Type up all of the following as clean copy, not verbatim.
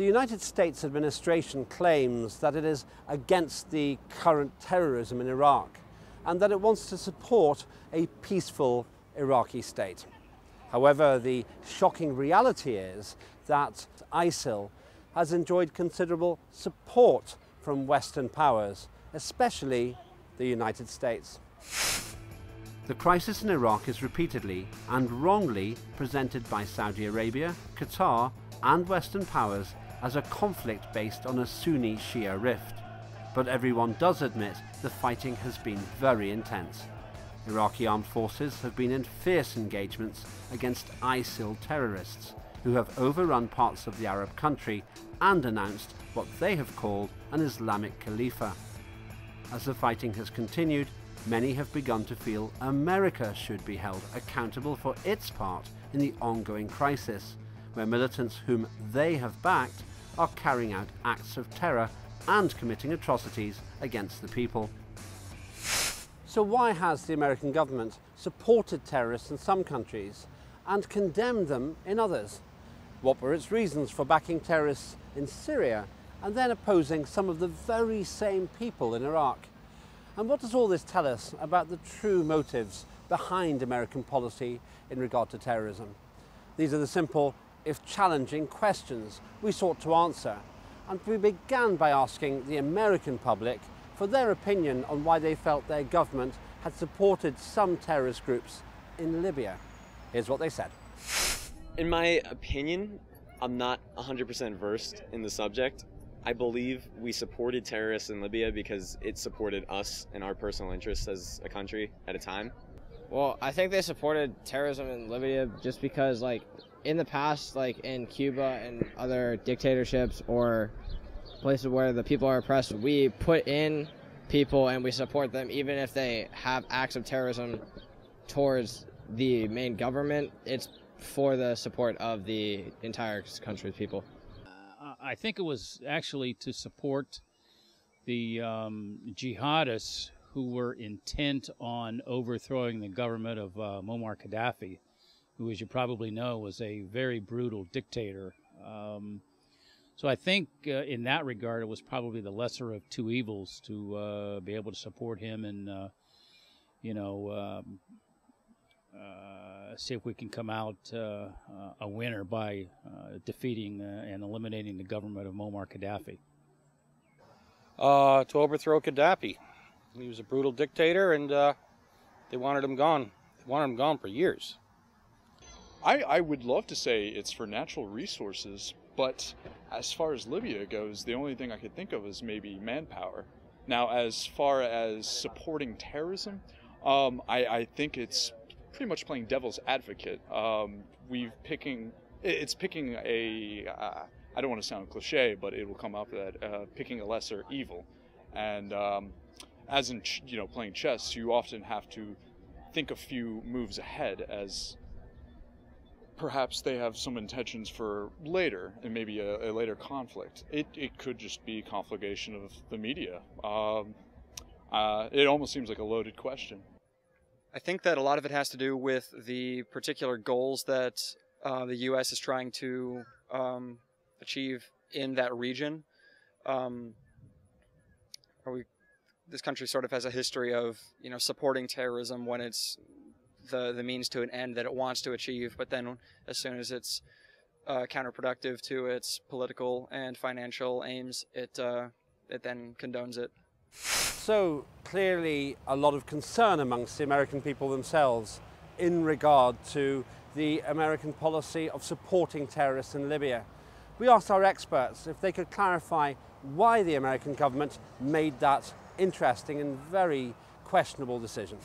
United States administration claims that it is against the current terrorism in Iraq and that it wants to support a peaceful Iraqi state. However, the shocking reality is that ISIL has enjoyed considerable support from Western powers, especially the United States. The crisis in Iraq is repeatedly and wrongly presented by Saudi Arabia, Qatar and Western powers as a conflict based on a Sunni-Shia rift. But everyone does admit the fighting has been very intense. Iraqi armed forces have been in fierce engagements against ISIL terrorists, who have overrun parts of the Arab country and announced what they have called an Islamic caliphate. As the fighting has continued, many have begun to feel America should be held accountable for its part in the ongoing crisis, where militants whom they have backed are carrying out acts of terror and committing atrocities against the people. So why has the American government supported terrorists in some countries and condemned them in others? What were its reasons for backing terrorists in Syria and then opposing some of the very same people in Iraq? And what does all this tell us about the true motives behind American policy in regard to terrorism? These are the simple, if challenging, questions we sought to answer, and we began by asking the American public for their opinion on why they felt their government had supported some terrorist groups in Libya. Here's what they said. In my opinion, I'm not 100% versed in the subject. I believe we supported terrorists in Libya because it supported us and our personal interests as a country at a time. Well, I think they supported terrorism in Libya just because, like, in the past, like in Cuba and other dictatorships or places where the people are oppressed, we put in people and we support them even if they have acts of terrorism towards the main government. It's for the support of the entire country's people. I think it was actually to support the jihadists who were intent on overthrowing the government of Muammar Gaddafi, who, as you probably know, was a very brutal dictator. So I think in that regard, it was probably the lesser of two evils to be able to support him and, see if we can come out a winner by defeating and eliminating the government of Muammar Gaddafi. To overthrow Gaddafi. He was a brutal dictator, and they wanted him gone. They wanted him gone for years. I would love to say it's for natural resources, but as far as Libya goes, the only thing I could think of is maybe manpower. Now, as far as supporting terrorism, I think it's pretty much playing devil's advocate. It's picking a, I don't want to sound cliche, but it will come up that picking a lesser evil. And as in, playing chess, you often have to think a few moves ahead, as perhaps they have some intentions for later, and maybe a later conflict. It could just be conflagration of the media. It almost seems like a loaded question. I think that a lot of it has to do with the particular goals that the U.S. is trying to achieve in that region. This country sort of has a history of, supporting terrorism when it's the means to an end that it wants to achieve, but then as soon as it's counterproductive to its political and financial aims, it then condones it. So clearly a lot of concern amongst the American people themselves in regard to the American policy of supporting terrorists in Libya. We asked our experts if they could clarify why the American government made that interesting and very questionable decision.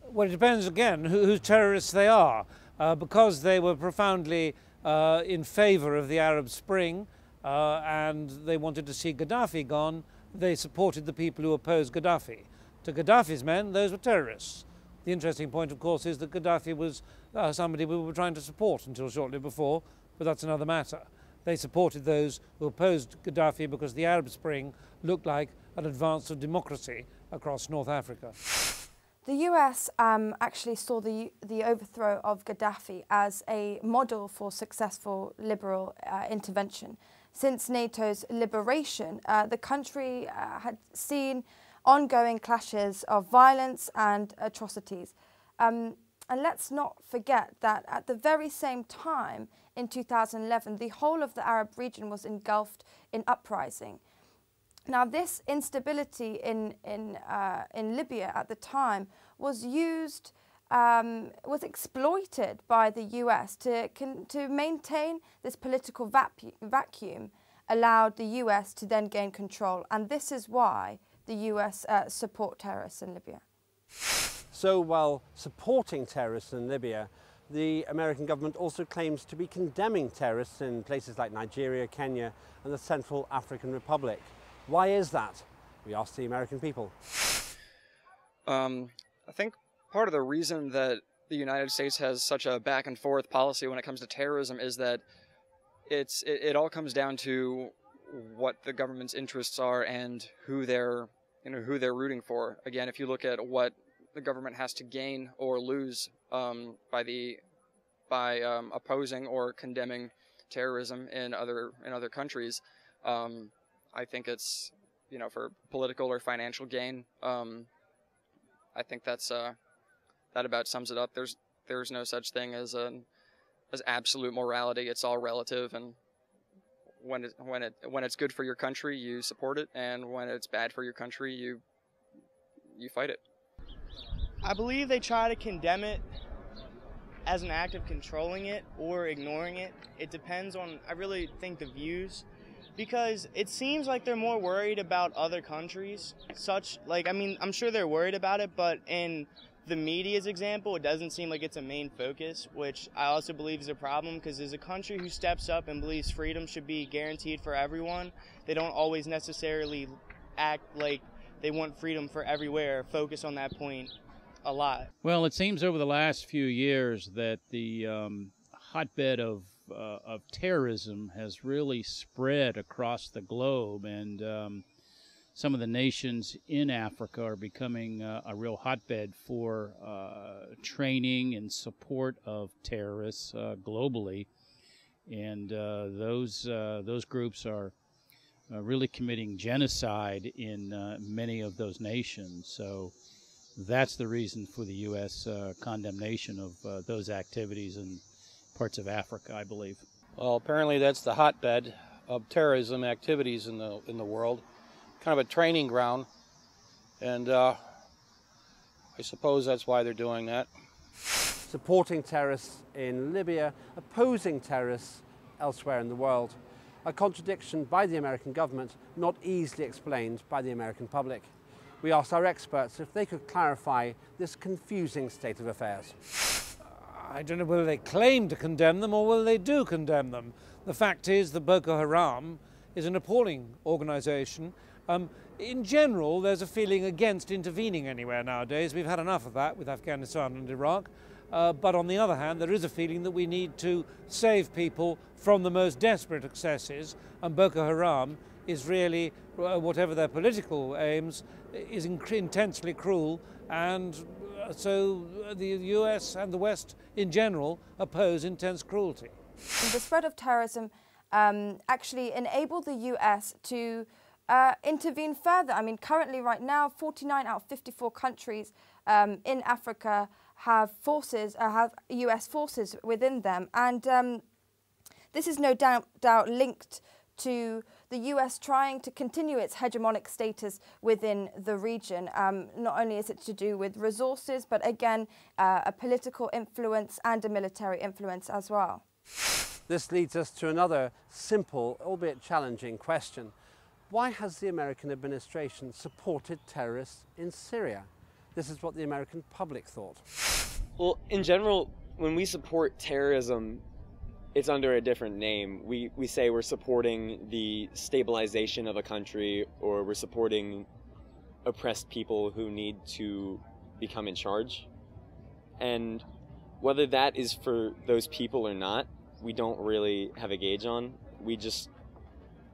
Well, it depends again whose terrorists they are. Because they were profoundly in favour of the Arab Spring and they wanted to see Gaddafi gone, they supported the people who opposed Gaddafi. To Gaddafi's men, those were terrorists. The interesting point, of course, is that Gaddafi was somebody we were trying to support until shortly before, but that's another matter. They supported those who opposed Gaddafi because the Arab Spring looked like an advance of democracy across North Africa. The US actually saw the overthrow of Gaddafi as a model for successful liberal intervention. Since NATO's liberation, the country had seen ongoing clashes of violence and atrocities. And let's not forget that at the very same time, in 2011, the whole of the Arab region was engulfed in uprising. Now, this instability in Libya at the time was exploited by the US to maintain this political vacuum, allowed the US to then gain control. And this is why the US support terrorists in Libya. So while supporting terrorists in Libya, the American government also claims to be condemning terrorists in places like Nigeria, Kenya, and the Central African Republic. Why is that? We asked the American people. I think part of the reason that the United States has such a back and forth policy when it comes to terrorism is that it all comes down to what the government's interests are and who they're rooting for. Again, if you look at what the government has to gain or lose by opposing or condemning terrorism in other countries, I think it's, for political or financial gain. I think that about sums it up. There's no such thing as absolute morality. It's all relative, and when it's good for your country, you support it, and when it's bad for your country, you fight it. I believe they try to condemn it as an act of controlling it or ignoring it. It depends on, I really think, the views, because it seems like they're more worried about other countries. I'm sure they're worried about it, but in the media's example, it doesn't seem like it's a main focus, which I also believe is a problem, because as a country who steps up and believes freedom should be guaranteed for everyone, they don't always necessarily act like they want freedom for everywhere, focus on that point a lot. Well, it seems over the last few years that the hotbed of terrorism has really spread across the globe, and some of the nations in Africa are becoming a real hotbed for training and support of terrorists globally, and those groups are really committing genocide in many of those nations. So that's the reason for the U.S. Condemnation of those activities in parts of Africa, I believe. Well, apparently that's the hotbed of terrorism activities in the world, kind of a training ground, and I suppose that's why they're doing that. Supporting terrorists in Libya, opposing terrorists elsewhere in the world. A contradiction by the American government, not easily explained by the American public. We asked our experts if they could clarify this confusing state of affairs. I don't know whether they claim to condemn them or whether they do condemn them. The fact is that Boko Haram is an appalling organization. In general, there's a feeling against intervening anywhere nowadays. We've had enough of that with Afghanistan and Iraq. But on the other hand, there is a feeling that we need to save people from the most desperate excesses, and Boko Haram is really, whatever their political aims, is intensely cruel, and so the US and the West in general oppose intense cruelty. The spread of terrorism actually enabled the US to intervene further. I mean, currently right now, 49 out of 54 countries in Africa have US forces within them, and this is no doubt linked to the US trying to continue its hegemonic status within the region. Not only is it to do with resources, but again, a political influence and a military influence as well. This leads us to another simple, albeit challenging question. Why has the American administration supported terrorists in Syria? This is what the American public thought. Well, in general, when we support terrorism, it's under a different name. We say we're supporting the stabilization of a country, or we're supporting oppressed people who need to become in charge. And whether that is for those people or not, we don't really have a gauge on. We just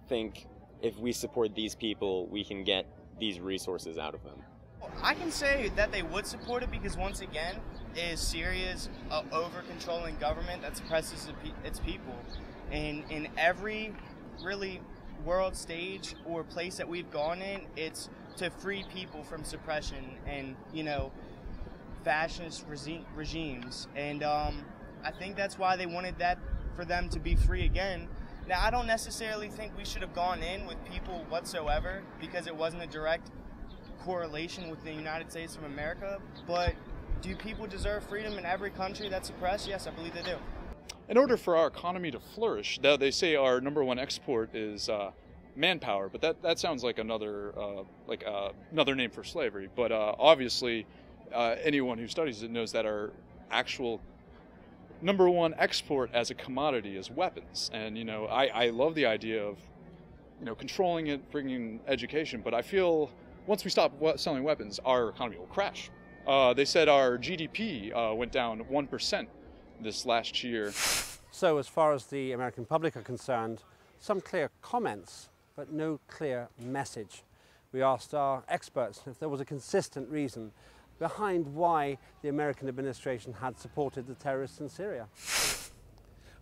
think if we support these people, we can get these resources out of them. I can say that they would support it because, once again, is Syria's over-controlling government that suppresses its people. And in every really world stage or place that we've gone in, it's to free people from suppression and, you know, fascist regimes. And I think that's why they wanted that for them to be free again. Now, I don't necessarily think we should have gone in with people whatsoever because it wasn't a direct correlation with the United States of America, but do people deserve freedom in every country that's oppressed? Yes, I believe they do. In order for our economy to flourish, they say our #1 export is manpower, but that sounds like another name for slavery. But obviously, anyone who studies it knows that our actual #1 export as a commodity is weapons. And, you know, I love the idea of, you know, controlling it, bringing education, but I feel once we stop selling weapons, our economy will crash. They said our GDP went down 1% this last year. So as far as the American public are concerned, some clear comments, but no clear message. We asked our experts if there was a consistent reason behind why the American administration had supported the terrorists in Syria.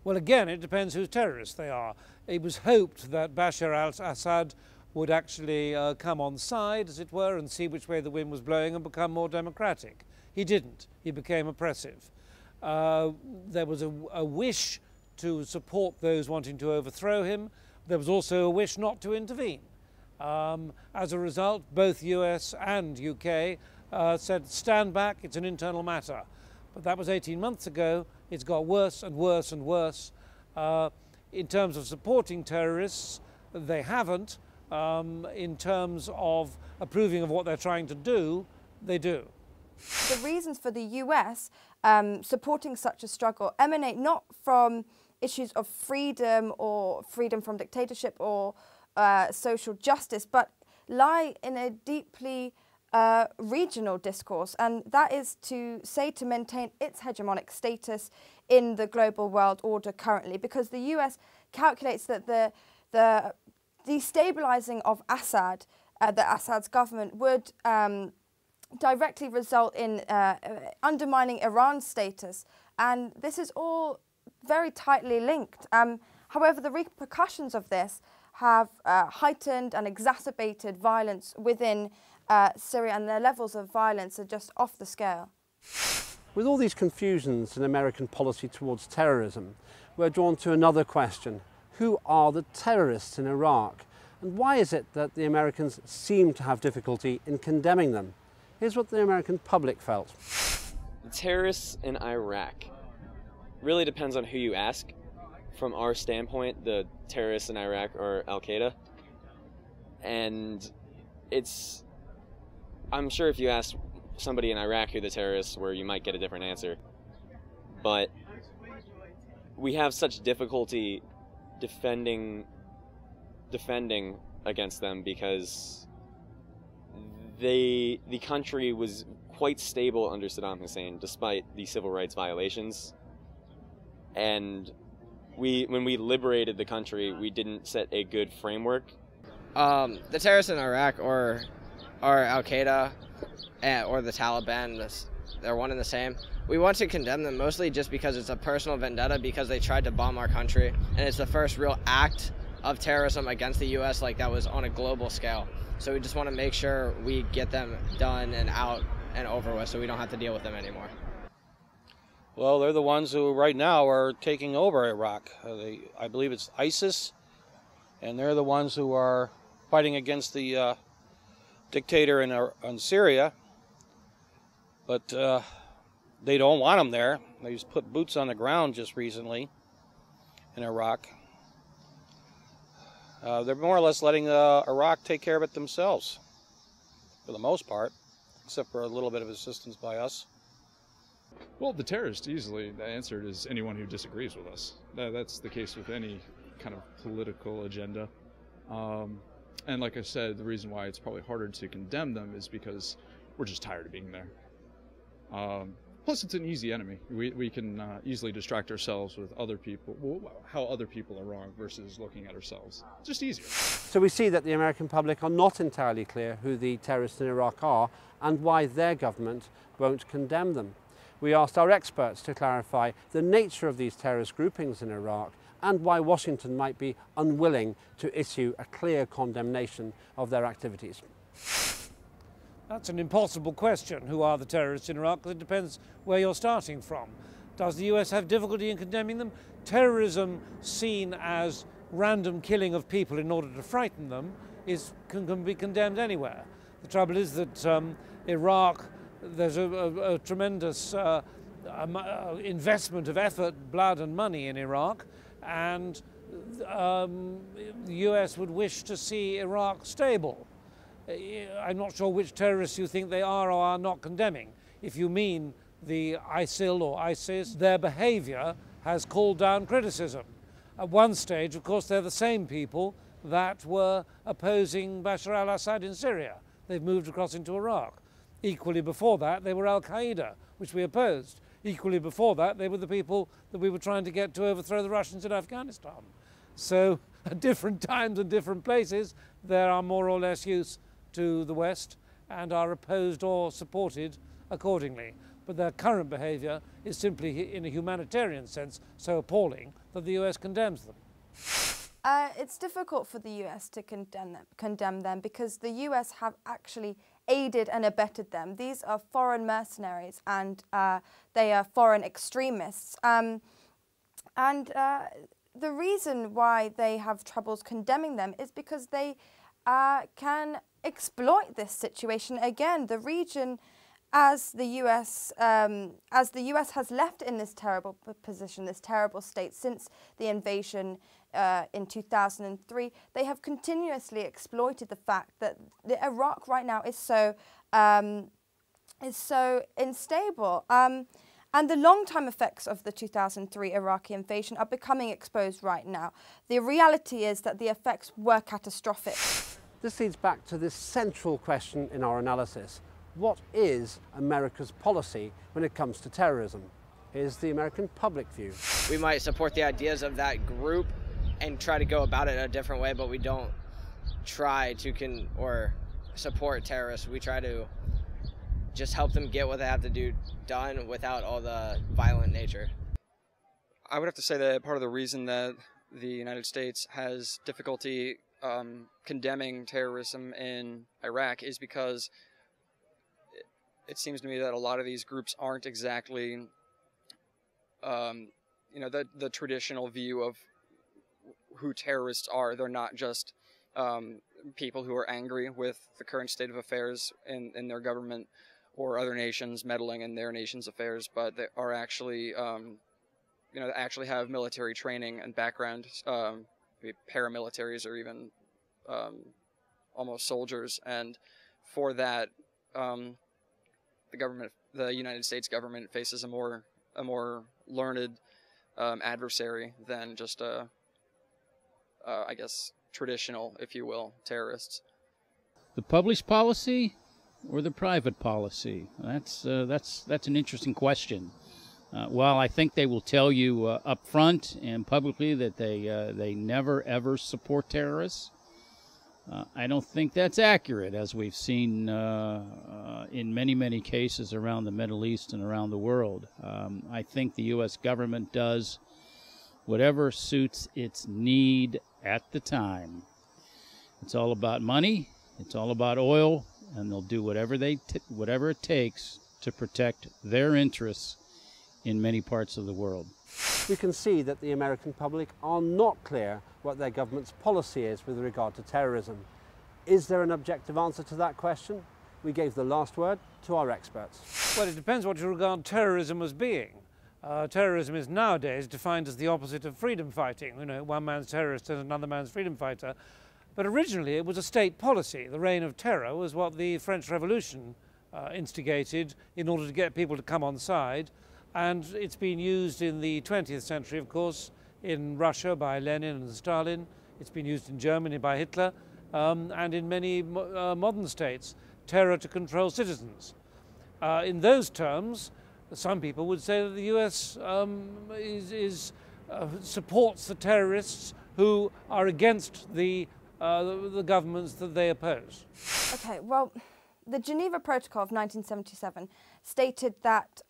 Well, again, it depends whose terrorists they are. It was hoped that Bashar al-Assad would actually come on side, as it were, and see which way the wind was blowing and become more democratic. He didn't. He became oppressive. There was a wish to support those wanting to overthrow him. There was also a wish not to intervene. As a result, both US and UK said, stand back, it's an internal matter. But that was 18 months ago. It's got worse and worse and worse. In terms of supporting terrorists, they haven't. In terms of approving of what they're trying to do, they do. The reasons for the US supporting such a struggle emanate not from issues of freedom or freedom from dictatorship or social justice, but lie in a deeply regional discourse, and that is to maintain its hegemonic status in the global world order currently, because the US calculates that the destabilizing of Assad, Assad's government, would directly result in undermining Iran's status, and this is all very tightly linked. However, the repercussions of this have heightened and exacerbated violence within Syria, and their levels of violence are just off the scale. With all these confusions in American policy towards terrorism, we're drawn to another question. Who are the terrorists in Iraq? And why is it that the Americans seem to have difficulty in condemning them? Here's what the American public felt. The terrorists in Iraq really depends on who you ask. From our standpoint, the terrorists in Iraq are Al-Qaeda. And I'm sure if you ask somebody in Iraq who the terrorists were, you might get a different answer. But we have such difficulty defending against them because the country was quite stable under Saddam Hussein despite the civil rights violations. And when we liberated the country, we didn't set a good framework. The terrorists in Iraq are Al-Qaeda or the Taliban. They're one and the same. We want to condemn them mostly just because it's a personal vendetta, because they tried to bomb our country, and it's the first real act of terrorism against the U.S. like that was on a global scale. So we just want to make sure we get them done and out and over with so we don't have to deal with them anymore. Well, they're the ones who right now are taking over Iraq. I believe it's ISIS, and they're the ones who are fighting against the dictator in Syria. But they don't want them there. They just put boots on the ground just recently in Iraq. They're more or less letting Iraq take care of it themselves, for the most part, except for a little bit of assistance by us. Well, the terrorist easily answered is anyone who disagrees with us. That's the case with any kind of political agenda. And like I said, the reason why it's probably harder to condemn them is because we're just tired of being there. Plus, it's an easy enemy. We can easily distract ourselves with other people, how other people are wrong versus looking at ourselves. It's just easier. So we see that the American public are not entirely clear who the terrorists in Iraq are and why their government won't condemn them. We asked our experts to clarify the nature of these terrorist groupings in Iraq and why Washington might be unwilling to issue a clear condemnation of their activities. That's an impossible question, who are the terrorists in Iraq, because it depends where you're starting from. Does the US have difficulty in condemning them? Terrorism seen as random killing of people in order to frighten them can be condemned anywhere. The trouble is that Iraq, there's a tremendous investment of effort, blood and money in Iraq, and the US would wish to see Iraq stable. I'm not sure which terrorists you think they are or are not condemning. If you mean the ISIL or ISIS, their behavior has called down criticism. At one stage, of course, they're the same people that were opposing Bashar al-Assad in Syria. They've moved across into Iraq. Equally before that, they were Al-Qaeda, which we opposed. Equally before that, they were the people that we were trying to get to overthrow the Russians in Afghanistan. So at different times and different places, there are more or less use to the West and are opposed or supported accordingly. But their current behavior is simply, in a humanitarian sense, so appalling that the US condemns them. It's difficult for the US to condemn them because the US have actually aided and abetted them. These are foreign mercenaries and they are foreign extremists. The reason why they have troubles condemning them is because they can exploit this situation. Again, the region, as the US has left in this terrible position, this terrible state since the invasion in 2003, they have continuously exploited the fact that Iraq right now is so unstable. And the long-term effects of the 2003 Iraqi invasion are becoming exposed right now. The reality is that the effects were catastrophic. This leads back to this central question in our analysis. What is America's policy when it comes to terrorism? Here's the American public view. We might support the ideas of that group and try to go about it a different way, but we don't try to support terrorists. We try to just help them get what they have to do done without all the violent nature. I would have to say that part of the reason that the United States has difficulty condemning terrorism in Iraq is because it seems to me that a lot of these groups aren't exactly, the traditional view of who terrorists are. They're not just people who are angry with the current state of affairs in their government or other nations meddling in their nation's affairs, but they are actually, actually have military training and background, paramilitaries or even almost soldiers. And for that, the United States government faces a more learned adversary than just I guess traditional, if you will, terrorists. The published policy or the private policy? That's an interesting question. While I think they will tell you up front and publicly that they never ever support terrorists, I don't think that's accurate, as we've seen in many cases around the Middle East and around the world. I think the U.S. government does whatever suits its need at the time. It's all about money, it's all about oil, and they'll do whatever it takes to protect their interests in many parts of the world. We can see that the American public are not clear what their government's policy is with regard to terrorism. Is there an objective answer to that question? We gave the last word to our experts. Well, it depends what you regard terrorism as being. Terrorism is nowadays defined as the opposite of freedom fighting. One man's terrorist is another man's freedom fighter. But originally it was a state policy. The reign of terror was what the French Revolution instigated in order to get people to come on side. And it's been used in the 20th century, of course, in Russia by Lenin and Stalin. It's been used in Germany by Hitler, and in many modern states, terror to control citizens. In those terms, some people would say that the US supports the terrorists who are against the governments that they oppose. Okay, well, the Geneva Protocol of 1977 stated that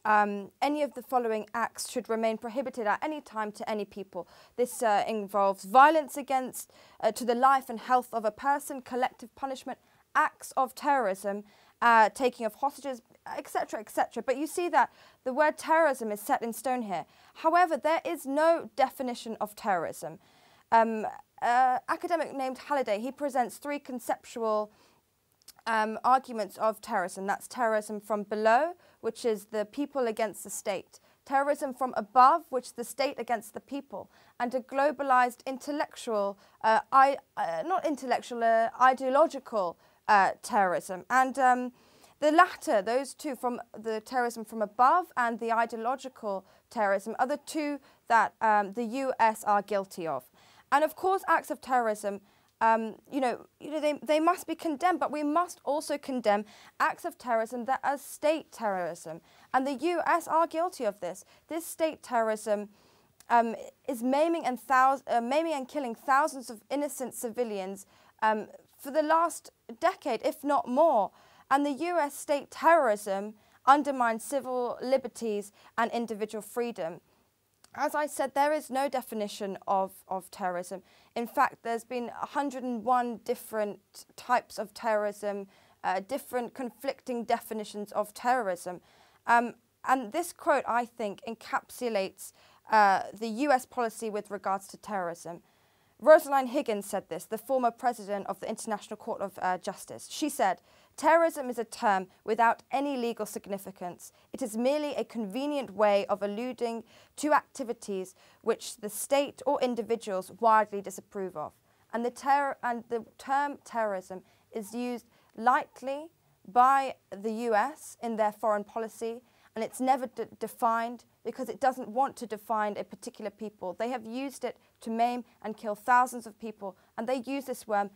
any of the following acts should remain prohibited at any time to any people. This involves violence against to the life and health of a person, collective punishment, acts of terrorism, taking of hostages, etc., etc. But you see that the word terrorism is set in stone here. However, there is no definition of terrorism. Academic named Halliday, he presents three conceptual arguments of terrorism. That's terrorism from below, which is the people against the state. Terrorism from above, which is the state against the people. And a globalized intellectual, ideological terrorism. And the latter, those two, from the terrorism from above and the ideological terrorism, are the two that the US are guilty of. And of course, acts of terrorism, they must be condemned, but we must also condemn acts of terrorism that are state terrorism. And the US are guilty of this. This state terrorism is maiming and killing thousands of innocent civilians for the last decade, if not more. And the US state terrorism undermines civil liberties and individual freedom. As I said, there is no definition of terrorism. In fact, there's been 101 different types of terrorism, different conflicting definitions of terrorism. And this quote, I think, encapsulates the US policy with regards to terrorism. Rosaline Higgins said this, the former president of the International Court of Justice. She said, "Terrorism is a term without any legal significance. It is merely a convenient way of alluding to activities which the state or individuals widely disapprove of." And the term terrorism is used lightly by the US in their foreign policy, and it's never defined because it doesn't want to define a particular people. They have used it to maim and kill thousands of people, and they use this word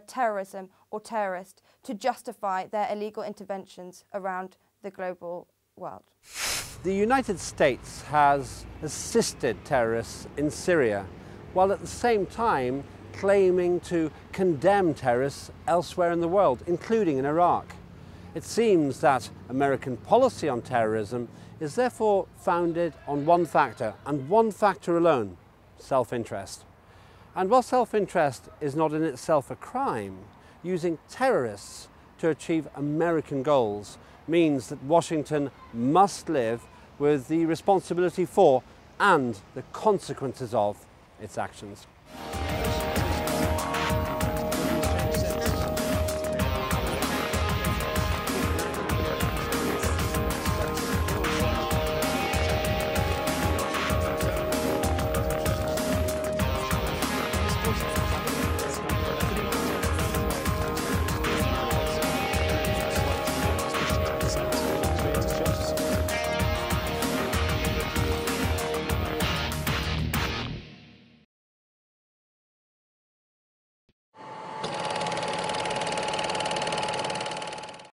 terrorism or terrorist to justify their illegal interventions around the global world. The United States has assisted terrorists in Syria, while at the same time claiming to condemn terrorists elsewhere in the world, including in Iraq. It seems that American policy on terrorism is therefore founded on one factor, and one factor alone: self-interest. And while self-interest is not in itself a crime, using terrorists to achieve American goals means that Washington must live with the responsibility for and the consequences of its actions.